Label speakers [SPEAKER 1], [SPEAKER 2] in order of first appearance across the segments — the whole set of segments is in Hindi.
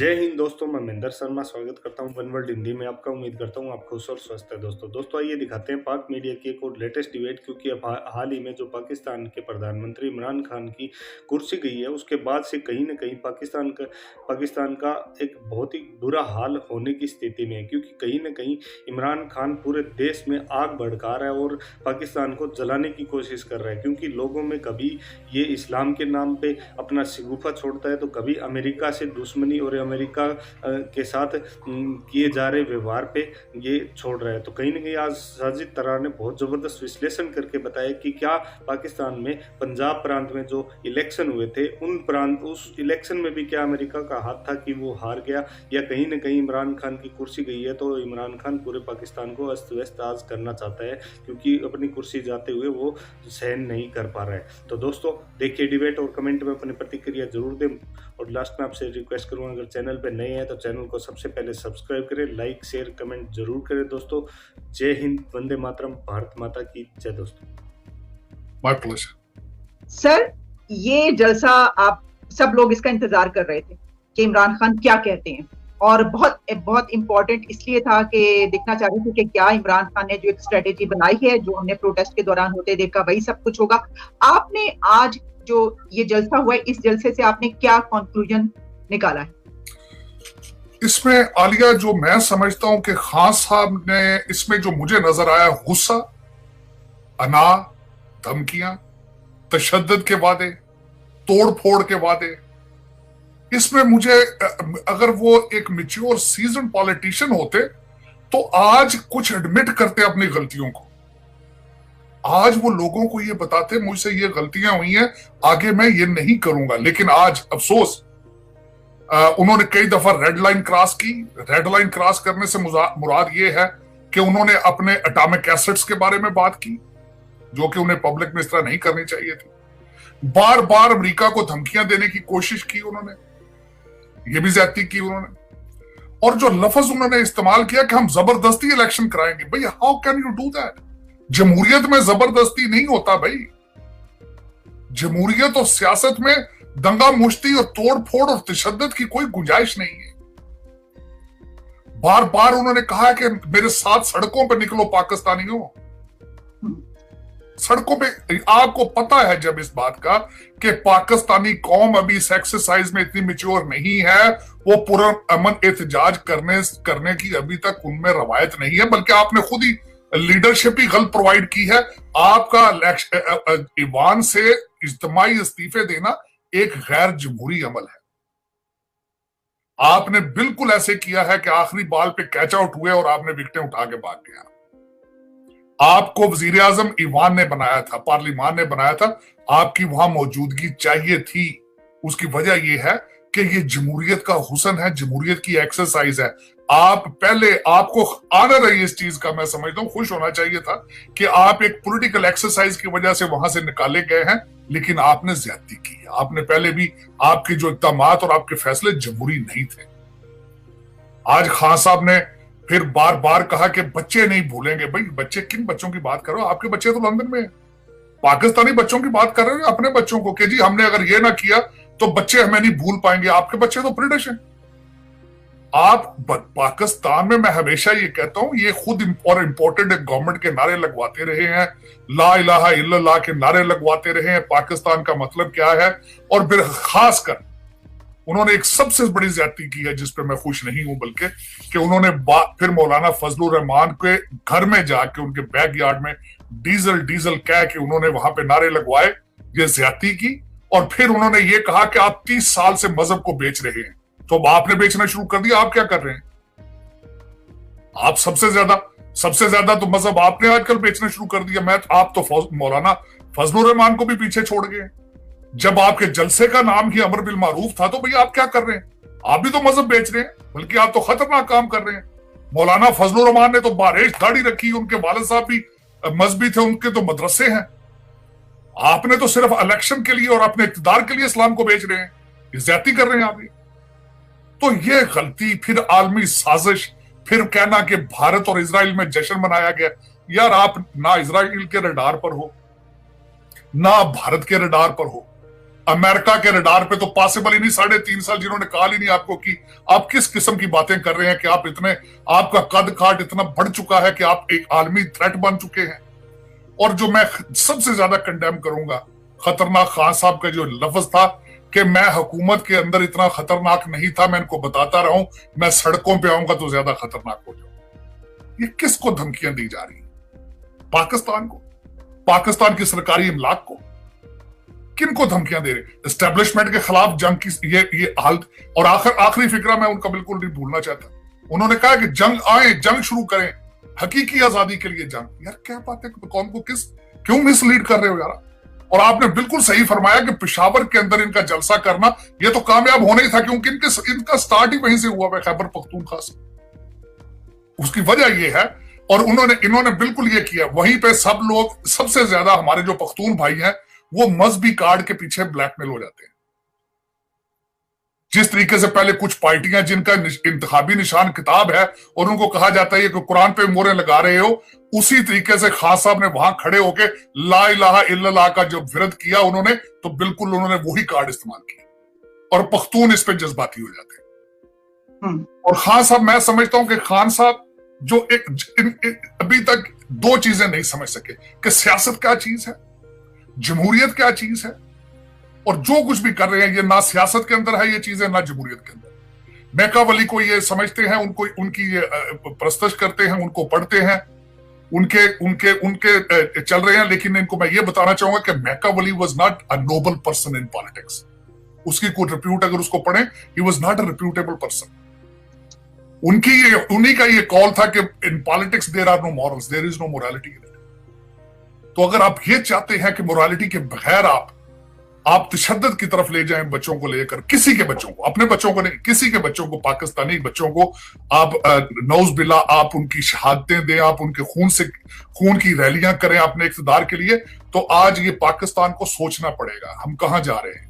[SPEAKER 1] जय हिंद दोस्तों, मैं महेंद्र शर्मा स्वागत करता हूं वन वर्ल्ड हिंदी में आपका। उम्मीद करता हूं आप खुश और स्वस्थ है। दोस्तों आइए दिखाते हैं पाक मीडिया की एक और लेटेस्ट डिबेट, क्योंकि अब हाल ही में जो पाकिस्तान के प्रधानमंत्री इमरान खान की कुर्सी गई है, उसके बाद से कहीं ना कहीं पाकिस्तान का एक बहुत ही बुरा हाल होने की स्थिति में है। क्योंकि कहीं ना कहीं इमरान खान पूरे देश में आग भड़का रहा है और पाकिस्तान को जलाने की कोशिश कर रहा है। क्योंकि लोगों में कभी ये इस्लाम के नाम पे अपना शगुफा छोड़ता है, तो कभी अमेरिका से दुश्मनी और अमेरिका के साथ किए जा रहे व्यवहार पे ये छोड़ रहा है। तो कहीं ना कहीं आज साजिद तरार ने बहुत ज़बरदस्त विश्लेषण करके बताया कि क्या पाकिस्तान में पंजाब प्रांत में जो इलेक्शन हुए थे उस इलेक्शन में भी क्या अमेरिका का हाथ था कि वो हार गया, या कहीं ना कहीं इमरान खान की कुर्सी गई है तो इमरान खान पूरे पाकिस्तान को अस्त व्यस्त आज करना चाहता है, क्योंकि अपनी कुर्सी जाते हुए वो सहन नहीं कर पा रहा है। तो दोस्तों देखिए डिबेट और कमेंट में अपनी प्रतिक्रिया जरूर दें। और लास्ट में आपसे रिक्वेस्ट करूंगा, अगर चैनल पे नए हैं तो चैनल को सबसे पहले सब्सक्राइब करें, लाइक शेयर कमेंट जरूर करें। दोस्तों जय हिंद, वंदे मातरम, भारत माता की जय। दोस्तों
[SPEAKER 2] माय प्लेजर।
[SPEAKER 3] सर, ये जलसा आप सब लोग इसका इंतजार कर रहे थे कि इमरान खान क्या कहते हैं, और बहुत बहुत इंपॉर्टेंट इसलिए था कि देखना चाह रहे थे कि क्या इमरान खान ने जो एक स्ट्रेटेजी बनाई है, जो हमने प्रोटेस्ट के दौरान होते देखा, वही सब कुछ होगा। आपने आज जो ये जलसा हुआ है, इस जलसे से आपने क्या कंक्लूजन निकाला है?
[SPEAKER 2] इसमें आलिया, जो मैं समझता हूं कि खान साहब ने इसमें जो मुझे नजर आया, गुस्सा, अना, धमकियां, तशद्दुद के वादे, तोड़ फोड़ के वादे, इसमें मुझे, अगर वो एक मैच्योर सीजन पॉलिटिशियन होते तो आज कुछ एडमिट करते अपनी गलतियों को। आज वो लोगों को ये बताते मुझसे ये गलतियां हुई हैं, आगे मैं ये नहीं करूंगा। लेकिन आज अफसोस, उन्होंने कई दफा रेड लाइन क्रॉस की। रेड लाइन क्रॉस करने से मुराद ये है कि उन्होंने अपने एटॉमिक एसेट्स के बारे में बात की, जो कि उन्हें पब्लिक में इस तरह नहीं करनी चाहिए थी। बार बार अमेरिका को धमकियां देने की कोशिश की उन्होंने, ये भी ज्यादती की उन्होंने। और जो लफ्ज उन्होंने इस्तेमाल किया कि हम जबरदस्ती इलेक्शन कराएंगे, भाई how can you do that? जमहूरियत में जबरदस्ती नहीं होता भाई। जमहूरियत और सियासत में दंगा मुश्ती और तोड़ फोड़ और तशद्दुद की कोई गुंजाइश नहीं है। बार बार उन्होंने कहा कि मेरे साथ सड़कों पर निकलो पाकिस्तानियों। सड़कों पे, आपको पता है जब इस बात का कि पाकिस्तानी कौम अभी इस एक्सरसाइज में इतनी मैच्योर नहीं है, वो पूरा अमन एहतजाज करने की अभी तक उनमें रवायत नहीं है, बल्कि आपने खुद ही लीडरशिप ही गलत प्रोवाइड की है। आपका ईवान से इज्तिमाई इस्तीफे देना एक गैर जमहूरी अमल है। आपने बिल्कुल ऐसे किया है कि आखिरी बॉल पे कैच आउट हुए और आपने विकेटें उठा के भाग गया। आपको वजीर आजम ईवान ने बनाया था, पार्लिमान ने बनाया था, आपकी वहां मौजूदगी चाहिए थी। उसकी वजह यह है कि ये जमहूरियत का हुस्न है, जमहूरियत की एक्सरसाइज है। आप पहले, आपको आनर है इस चीज का, मैं समझता हूं खुश होना चाहिए था कि आप एक पॉलिटिकल एक्सरसाइज की वजह से वहां से निकाले गए हैं, लेकिन आपने ज्यादती की है। आपने पहले भी, आपके जो इक़दामात और आपके फैसले जमहूरी नहीं थे। आज खान साहब ने फिर बार बार कहा कि बच्चे नहीं भूलेंगे। भाई बच्चे, किन बच्चों की बात करो? आपके बच्चे तो लंदन में है। पाकिस्तानी बच्चों की बात कर रहे हैं, अपने बच्चों को, कि जी हमने अगर ये ना किया तो बच्चे हमें नहीं भूल पाएंगे। आपके बच्चे तो ब्रिटिश हैं। आप पाकिस्तान में, मैं हमेशा ये कहता हूं, ये खुद और इंपॉर्टेंट गवर्नमेंट के नारे लगवाते रहे हैं, ला इलाहा इल्लल्लाह के नारे लगवाते रहे हैं, पाकिस्तान का मतलब क्या है। और फिर खासकर उन्होंने एक सबसे बड़ी ज्यादती की है, जिस पे मैं खुश नहीं हूं, बल्कि कि उन्होंने फिर मौलाना फजलुर रहमान के घर में जाके उनके बैकयार्ड में डीजल कह के उन्होंने वहां पे नारे लगवाए, ये ज्यादती की। और फिर उन्होंने ये कहा कि आप 30 साल से मजहब को बेच रहे हैं, तो अब आपने बेचना शुरू कर दिया। आप क्या कर रहे हैं? आप सबसे ज्यादा तो मजहब आपने आजकल बेचना शुरू कर दिया। आप तो मौलाना फजलुर रहमान को भी पीछे छोड़ गए। जब आपके जलसे का नाम ही अमर बिल मारूफ था, तो भैया आप क्या कर रहे हैं? आप भी तो मजहब बेच रहे हैं, बल्कि आप तो खतरनाक काम कर रहे हैं। मौलाना फजलुर रहमान ने तो बारेश दाढ़ी रखी, उनके वालिद साहब भी मजहबी थे, उनके तो मदरसे हैं। आपने तो सिर्फ इलेक्शन के लिए और अपने इक़्तिदार के लिए इस्लाम को बेच रहे हैं। ये ज्यादती कर रहे हैं आप भी। तो ये गलती, फिर आलमी साजिश, फिर कहना कि भारत और इजराइल में जश्न मनाया गया। यार आप ना इजराइल के रडार पर हो, ना भारत के रडार पर हो। अमेरिका के रडार पे तो पॉसिबल ही नहीं, 3.5 साल जिन्होंने कहा ही नहीं आपको कि आप किस किस्म की बातें कर रहे हैं कि आप इतने, आपका कद काट इतना बढ़ चुका है कि आप एक आलमी थ्रेट बन चुके हैं। और जो मैं सबसे ज्यादा कंडेम करूंगा खतरनाक खान साहब का जो लफ्ज था कि मैं हुकूमत के अंदर इतना खतरनाक नहीं था, मैं इनको बताता रहा हूं, मैं सड़कों पे आऊंगा तो ज्यादा खतरनाक हो जाऊंगा। ये किसको धमकियां दी जा रही हैं? पाकिस्तान को, पाकिस्तान की सरकारी इमलाक को, किनको धमकियां दे रहे? एस्टेब्लिशमेंट के खिलाफ जंग की ये हालत। और आखिरी फिक्रा मैं उनका बिल्कुल नहीं भूलना चाहता, उन्होंने कहा कि जंग आए, जंग शुरू करें, हकीकी आजादी के लिए जंग। यार क्या बात है, कौन को किस क्यों मिसलीड कर रहे हो यार? और आपने बिल्कुल सही फरमाया कि पेशावर के अंदर इनका जलसा करना ये तो कामयाब होना ही था, क्योंकि इनका स्टार्ट ही वहीं से हुआ है, खैबर पख्तूनख्वा से। उसकी वजह ये है, और इन्होंने बिल्कुल ये किया। वहीं पे सब लोग, सबसे ज्यादा हमारे जो पख्तून भाई हैं, वो मजहबी कार्ड के पीछे ब्लैकमेल हो जाते हैं। जिस तरीके से पहले कुछ पार्टियां जिनका इंतखाबी निशान किताब है और उनको कहा जाता है कि कुरान पे मोहरें लगा रहे हो, उसी तरीके से खान साहब ने वहां खड़े होके ला इलाहा इल्लल्लाह का जो विरोध किया उन्होंने, तो बिल्कुल उन्होंने वही कार्ड इस्तेमाल किया और पख्तून इस पे जज्बाती हो जाते हैं। और खान साहब, मैं समझता हूं कि खान साहब जो अभी तक दो चीजें नहीं समझ सके कि सियासत क्या चीज है, जमहूरियत क्या चीज है, और जो कुछ भी कर रहे हैं ये ना सियासत के अंदर है ये चीजें, ना जमहूरियत के अंदर। मैकावली को ये समझते हैं, उनको उनकी ये प्रस्तश करते हैं, उनको पढ़ते हैं, उनके उनके उनके चल रहे हैं। लेकिन इनको मैं ये बताना चाहूंगा कि Machiavelli was not a noble person in politics. उसकी कोई रिप्यूट अगर उसको पढ़े, he was not a reputable person. उन्हीं का ये कॉल था कि in politics there are no morals, there is no morality in it. तो अगर आप ये चाहते हैं कि मोरालिटी के बगैर आप तशद्दुद की तरफ ले जाएं बच्चों को लेकर, किसी के बच्चों को, अपने बच्चों को नहीं, किसी के बच्चों को, पाकिस्तानी बच्चों को आप नौज बिल्ला आप उनकी शहादतें दें, आप उनके खून की रैलियां करें अपने इक़्तिदार के लिए, तो आज ये पाकिस्तान को सोचना पड़ेगा हम कहां जा रहे हैं,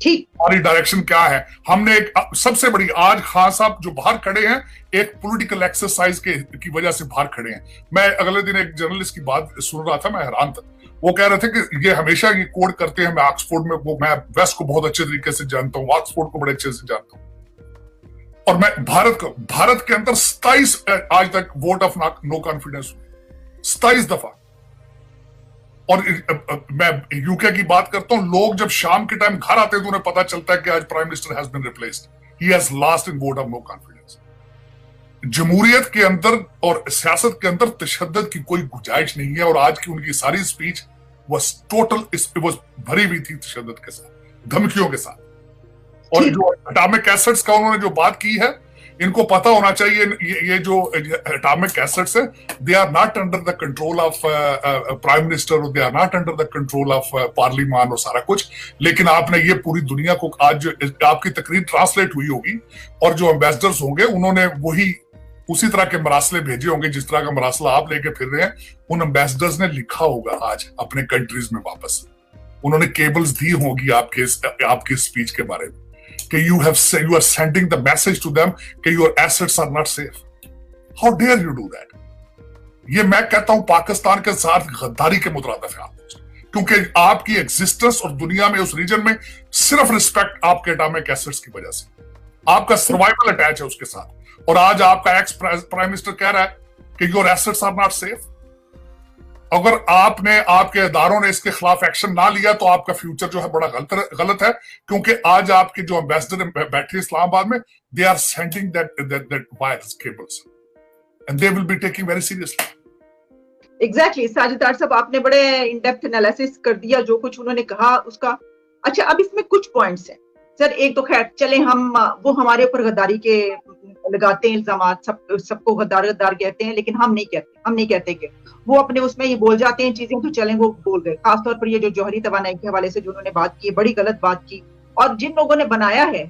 [SPEAKER 3] ठीक
[SPEAKER 2] हमारी डायरेक्शन क्या है। हमने एक सबसे बड़ी, आज खान साहब जो बाहर खड़े हैं एक पॉलिटिकल एक्सरसाइज की वजह से बाहर खड़े हैं। मैं अगले दिन एक जर्नलिस्ट की बात सुन रहा था, मैं हैरान था। वो कह रहे थे कि ये हमेशा ये कोड करते हैं। मैं ऑक्सफोर्ड में, मैं वेस्ट को बहुत अच्छे तरीके से जानता हूँ, ऑक्सफोर्ड को बड़े अच्छे से जानता हूँ, और मैं भारत के अंदर 27 आज तक वोट ऑफ नो कॉन्फिडेंस हुए, 27 दफा। और मैं यूके की बात करता हूं, लोग जब शाम के टाइम घर आते हैं तो उन्हें पता चलता है कि आज prime minister has been replaced, he has lost in vote of no confidence. जमहूरियत के अंदर और सियासत के अंदर तशद्दुद की कोई गुंजाइश नहीं है, और आज की उनकी सारी स्पीच वाज भरी हुई थी तशद्दुद के साथ, धमकियों के साथ। और जो एटॉमिक एसिड्स का उन्होंने जो बात की है, इनको पता होना चाहिए ये जो एटॉमिक एसिड्स है, they are not under the control of prime minister, they are not under the control of parliament और सारा कुछ। लेकिन आपने ये पूरी दुनिया को, आज आपकी तकरीर ट्रांसलेट हुई होगी और जो एम्बेसडर्स होंगे उन्होंने वही उसी तरह के मरासले भेजे होंगे जिस तरह का मरासला आप लेके फिर रहे हैं। उन एम्बेसडर्स ने लिखा होगा आज अपने कंट्रीज में वापस, उन्होंने केबल्स दी होगी आपके स्पीच के बारे में कि you are sending the message to them कि your assets are not safe. How dare you do that? ये मैं कहता हूं पाकिस्तान के साथ गद्दारी के मुतरादिफ है आप, क्योंकि आपकी एग्जिस्टेंस और दुनिया में उस रीजन में सिर्फ रिस्पेक्ट आपके एटॉमिक एसेट्स की वजह से, आपका सर्वाइवल अटैच है उसके साथ। और आज आपका एक्स प्राइम मिनिस्टर कह रहा है कि your assets are not safe. अगर आपके इदारों ने इसके खिलाफ एक्शन ना लिया तो आपका फ्यूचर जो है बड़ा गलत है, क्योंकि आज आपके जो एम्बेसडर बैठे इस्लामाबाद में, they are sending that virus cables and they will be taking very seriously.
[SPEAKER 3] Exactly Sajid sahab, आपने बड़े इन डेप्थ एनालिसिस कर दिया जो कुछ उन्होंने कहा उसका। अच्छा, अब इसमें कुछ पॉइंट्स हैं सर। एक तो खैर चले, वो हमारे ऊपर गद्दारी के लगाते हैं इल्जाम, सबको गद्दार कहते हैं, लेकिन हम नहीं कहते कि वो अपने उसमें ये बोल जाते हैं चीजें, तो चलें वो बोल गए। खासतौर पर ये जो जौहरी तवानाई के हवाले से जो उन्होंने बात की, बड़ी गलत बात की। और जिन लोगों ने बनाया है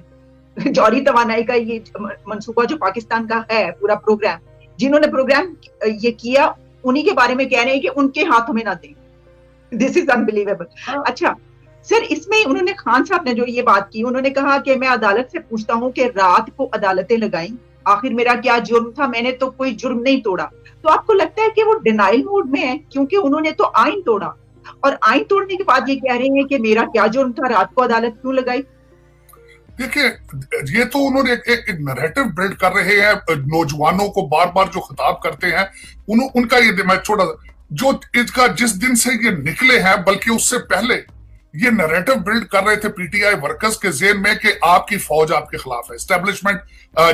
[SPEAKER 3] जौहरी तवानाई का ये मंसूबा जो पाकिस्तान का है, पूरा प्रोग्राम, जिन्होंने प्रोग्राम ये किया, उन्हीं के बारे में कह रहे हैं कि उनके हाथों में ना दें। This is unbelievable. अच्छा सर, इसमें उन्होंने, खान साहब ने जो ये बात की, उन्होंने कहा कि मैं अदालत से पूछता हूं कि रात को अदालतें लगाई, आखिर मेरा क्या जुर्म था, मैंने तो कोई जुर्म नहीं तोड़ा। तो आपको लगता है कि वो डिनाइल मोड में है, क्योंकि उन्होंने तो आइन तोड़ा, और आइन तोड़ने के बाद ये कह रहे हैं कि मेरा क्या जुर्म था, रात को अदालत क्यों लगाई?
[SPEAKER 2] देखिए, ये तो उन्होंने एक नैरेटिव बिल्ड कर रहे हैं, नौजवानों को बार बार जो खिताब करते हैं, उनका ये मैं छोटा जो इसका जिस दिन से ये निकले हैं, बल्कि उससे पहले ये नैरेटिव बिल्ड कर रहे थे पीटीआई वर्कर्स के जेन में कि आपकी फौज आपके खिलाफ है, एस्टेब्लिशमेंट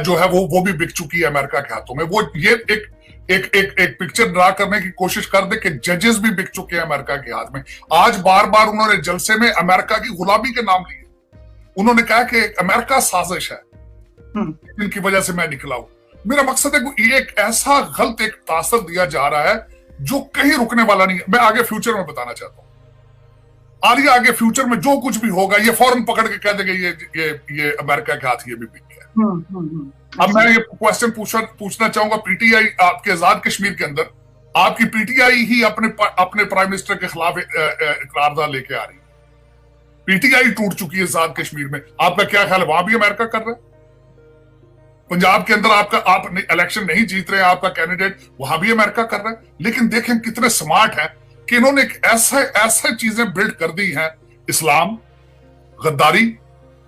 [SPEAKER 2] जो है वो भी बिक चुकी है अमेरिका के हाथों में। वो ये एक पिक्चर ड्रा करने की कोशिश कर दे कि जजेस भी बिक चुके हैं अमेरिका के हाथ में। आज बार बार उन्होंने जलसे में अमेरिका की गुलामी के नाम लिए, उन्होंने कहा कि अमेरिका साजिश है जिनकी वजह से मैं निकला हूं। मेरा मकसद है कि ये एक ऐसा गलत एक तासर दिया जा रहा है जो कहीं रुकने वाला नहीं है। मैं आगे फ्यूचर में बताना चाहता हूं, आलिया आगे फ्यूचर में जो कुछ भी होगा ये फौरन पकड़ के कह देंगे ये अमेरिका के हाथ ये भी बिक गया। अब मैं ये क्वेश्चन पूछना चाहूंगा, पीटीआई आपके आजाद कश्मीर के अंदर आपकी पीटीआई ही अपने प्राइम मिनिस्टर के खिलाफ इकरारनामा लेके आ रही है। पीटीआई टूट चुकी है आजाद कश्मीर में, आपका क्या ख्याल है वहां भी अमेरिका कर रहा है? पंजाब के अंदर आप इलेक्शन नहीं जीत रहे हैं, आपका कैंडिडेट वहां भी अमेरिका कर रहा है। लेकिन देखें कितने स्मार्ट हैं कि इन्होंने ऐसे चीजें बिल्ड कर दी हैं, इस्लाम, गद्दारी,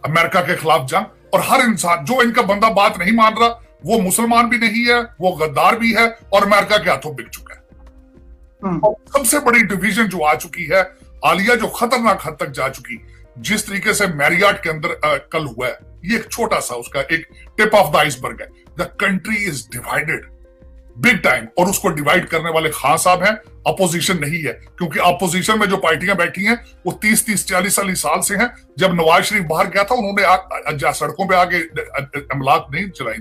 [SPEAKER 2] अमेरिका के खिलाफ जंग, और हर इंसान जो इनका बंदा बात नहीं मान रहा वो मुसलमान भी नहीं है, वो गद्दार भी है और अमेरिका के हाथों बिक चुका है। और सबसे बड़ी डिवीजन जो आ चुकी है आलिया, जो खतरनाक हद तक जा चुकी, जिस तरीके से मैरियट के अंदर कल हुआ है, ये एक छोटा सा उसका एक टिप ऑफ द आइसबर्ग है। The country is divided big time, और उसको डिवाइड करने वाले खान साहब हैं, अपोजिशन नहीं है। क्योंकि अपोजिशन में जो पार्टियां बैठी हैं वो 30-40 साल से हैं। जब नवाज शरीफ बाहर गया था उन्होंने सड़कों पे आके अमलाक नहीं चलाई।